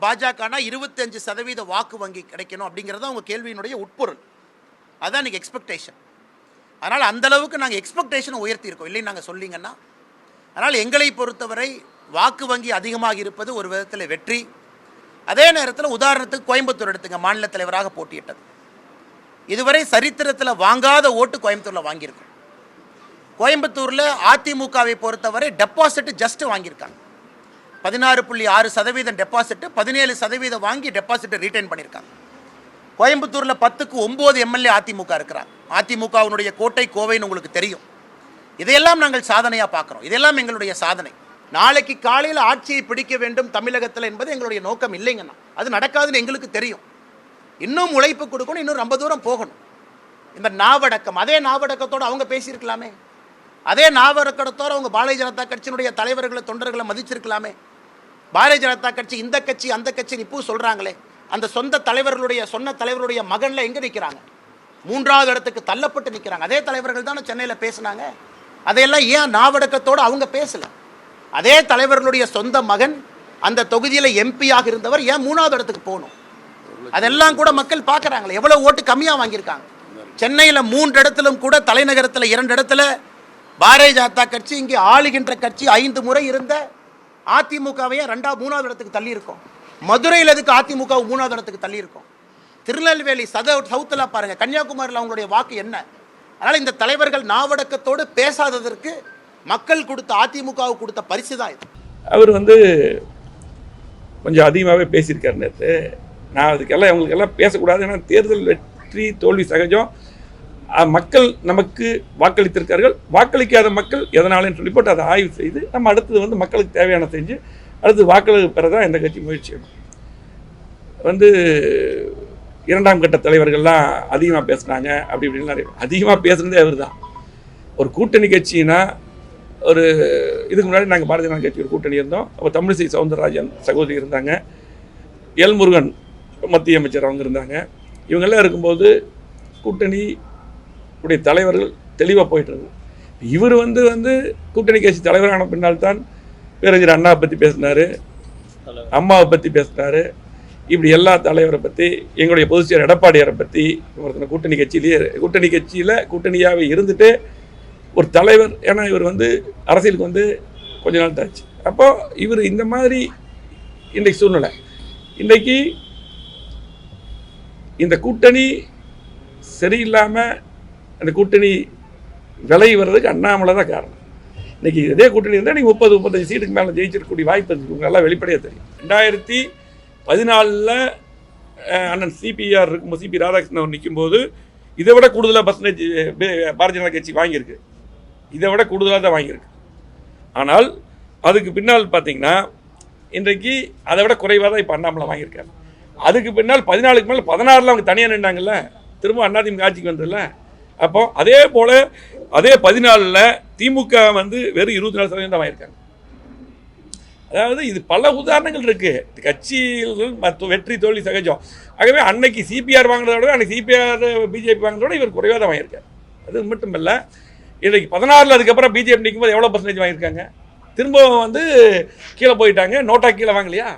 பாஜகனா 25% வாக்கு வங்கி கிடைக்கணும் அப்படிங்கிறது அவங்க கேள்வியினுடைய உட்பொருள். அதுதான் இன்றைக்கி எக்ஸ்பெக்டேஷன். அதனால் அந்தளவுக்கு நாங்கள் எக்ஸ்பெக்டேஷனை உயர்த்தியிருக்கோம், இல்லைன்னு நாங்கள் சொல்லிங்கன்னா. அதனால் எங்களை பொறுத்தவரை வாக்கு வங்கி அதிகமாக இருப்பது ஒரு விதத்தில் வெற்றி. அதே நேரத்தில் உதாரணத்துக்கு கோயம்புத்தூர் எடுத்துங்க, மாநில தலைவராக போட்டியிட்டது. இதுவரை சரித்திரத்தில் வாங்காத ஓட்டு கோயம்புத்தூரில் வாங்கியிருக்கோம். கோயம்புத்தூரில் அதிமுகவை பொறுத்தவரை டெபாசிட் ஜஸ்ட்டு வாங்கியிருக்காங்க. 16.6% டெபாசிட்டு, 17% வாங்கி டெபாசிட்டை ரீட்டைன் பண்ணியிருக்காங்க. கோயம்புத்தூரில் 10க்கு 9 எம்எல்ஏ அதிமுக இருக்கிறாங்க. அதிமுகவினுடைய கோட்டை கோவைன்னு உங்களுக்கு தெரியும். இதையெல்லாம் நாங்கள் சாதனையாக பார்க்குறோம். இதெல்லாம் எங்களுடைய சாதனை. நாளைக்கு காலையில் ஆட்சியை பிடிக்க வேண்டும் தமிழகத்தில் என்பது எங்களுடைய நோக்கம் இல்லைங்கண்ணா. அது நடக்காதுன்னு எங்களுக்கு தெரியும். இன்னும் உழைப்பு கொடுக்கணும், இன்னும் ரொம்ப தூரம் போகணும். இந்த நாவடக்கம், அதே நாவடக்கத்தோடு அவங்க பேசியிருக்கலாமே. அதே நாவடக்கத்தோடு அவங்க பாரதிய ஜனதா கட்சியினுடைய தலைவர்களை தொண்டர்களை மதிச்சிருக்கலாமே. பாரதிய ஜனதா கட்சி இந்த கட்சி அந்த கட்சி இப்போ சொல்கிறாங்களே, அந்த சொந்த தலைவர்களுடைய சொன்ன தலைவருடைய மகனில் எங்கே நிற்கிறாங்க? 3வது இடத்துக்கு தள்ளப்பட்டு நிற்கிறாங்க. அதே தலைவர்கள் தானே சென்னையில் பேசினாங்க. அதையெல்லாம் ஏன் நாவடக்கத்தோடு அவங்க பேசலை? அதே தலைவர்களுடைய சொந்த மகன் அந்த தொகுதியில் எம்பியாக இருந்தவர் ஏன் 3வது இடத்துக்கு போகணும்? அதெல்லாம் கூட மக்கள் பார்க்குறாங்களே. எவ்வளோ ஓட்டு கம்மியாக வாங்கியிருக்காங்க. சென்னையில் 3 இடத்திலும் கூட, தலைநகரத்தில் 2 இடத்துல பாரதிய ஜனதா கட்சி, இங்கே ஆளுகின்ற கட்சி 5 முறை இருந்த அதிமுகவையே 3வது இடத்துக்கு தள்ளி இருக்கும். மதுரையில் எதுக்கு அதிமுக 3வது இடத்துக்கு தள்ளி இருக்கும்? திருநெல்வேலி சவுத்தில் பாருங்கள், கன்னியாகுமரியில் அவங்களுடைய வாக்கு என்ன? அதனால் இந்த தலைவர்கள் நாவடக்கத்தோடு பேசாததற்கு மக்கள் கொடுத்த, அதிமுகவுக்கு கொடுத்த பரிசு தான் இது. அவர் கொஞ்சம் அதிகமாகவே பேசியிருக்காரு நேற்று. நான் அதுக்கெல்லாம் அவங்களுக்கெல்லாம் பேசக்கூடாது. ஏன்னா தேர்தல் வெற்றி தோல்வி சகஜம். மக்கள் நமக்கு வாக்களித்திருக்கார்கள். வாக்களிக்காத மக்கள் எதனாலன்னு சொல்லி போட்டு அதை ஆய்வு செய்து நம்ம அடுத்தது மக்களுக்கு தேவையான செஞ்சு அடுத்து வாக்களிப்பு பெற தான் எந்த கட்சி முயற்சி செய்யணும். 2ஆம் கட்ட தலைவர்கள்லாம் அதிகமாக பேசுனாங்க, அப்படி இப்படின்னு நிறைய அதிகமாக பேசுனதே அவர் தான். ஒரு கூட்டணி கட்சினா, ஒரு இதுக்கு முன்னாடி நாங்கள் பாரதிய ஜனதா கட்சி ஒரு கூட்டணி இருந்தோம். அப்போ தமிழிசை சவுந்தரராஜன் சகோதரி இருந்தாங்க, எல் முருகன் மத்திய அமைச்சர் அவங்க இருந்தாங்க. இவங்கெல்லாம் இருக்கும்போது கூட்டணி உடைய தலைவர்கள் தெளிவாக போயிட்டுருக்கு. இவர் கூட்டணி கட்சி தலைவரான பின்னால் தான் பேரறிஞர் அண்ணாவை பற்றி பேசினார், அம்மாவை பற்றி பேசினார். இப்படி எல்லா தலைவரை பற்றி, எங்களுடைய பொதுச்செயலர் எடப்பாடியாரை பற்றி, கூட்டணி கட்சியில் கூட்டணியாகவே இருந்துட்டு ஒரு தலைவர். ஏன்னா இவர் அரசியலுக்கு கொஞ்ச நாள் தாச்சு. அப்போது இவர் இந்த மாதிரி இன்றைக்கு சூழ்நிலை. இன்றைக்கி இந்த கூட்டணி சரியில்லாமல் அந்த கூட்டணி விலை வர்றதுக்கு அண்ணாமலை தான் காரணம். இன்றைக்கி இதே கூட்டணி இருந்தால் நீங்கள் 30-35 சீட்டுக்கு மேலே ஜெயிச்சிருக்கக்கூடிய வாய்ப்பு இருக்குது. எல்லாம் வெளிப்படையாக தெரியும். 2014 அண்ணன் சிபிஆர் இருக்கும்போது, சிபி ராதாகிருஷ்ணன் அவர் நிற்கும்போது இதை விட கூடுதலாக பர்சன்டேஜ் பாரதிய ஜனதா கட்சி வாங்கியிருக்கு. இதை விட கூடுதலாக தான் வாங்கியிருக்கு. ஆனால் அதுக்கு பின்னால் பார்த்தீங்கன்னா இன்றைக்கு அதை விட குறைவாக தான் இப்போ அண்ணாமலை வாங்கியிருக்காரு. அதுக்கு பின்னால் 14க்கு மேலே 16 அவங்க தனியாக நின்றாங்கல்ல, திரும்ப அதிமுக ஆட்சிக்கு வந்ததில்ல. அப்போ அதே போல் அதே 14 திமுக வெறும் 24% தான் வாங்கியிருக்காங்க. அதாவது இது பல உதாரணங்கள் இருக்குது. கட்சிகள் வெற்றி தோல்வி சகஜம். ஆகவே அன்னைக்கு சிபிஆர் வாங்குறத விட அன்னைக்கு சிபிஆர் பிஜேபி வாங்குறத விட இவர் குறைவாக தான் வாங்கியிருக்காரு. அது மட்டும் இல்லை, இன்றைக்கு 16 அதுக்கப்புறம் பிஜேபி நிற்கும்போது எவ்வளோ பர்சன்டேஜ் வாங்கியிருக்காங்க? திரும்ப கீழே போயிட்டாங்க. நோட்டா கீழே வாங்கலையா?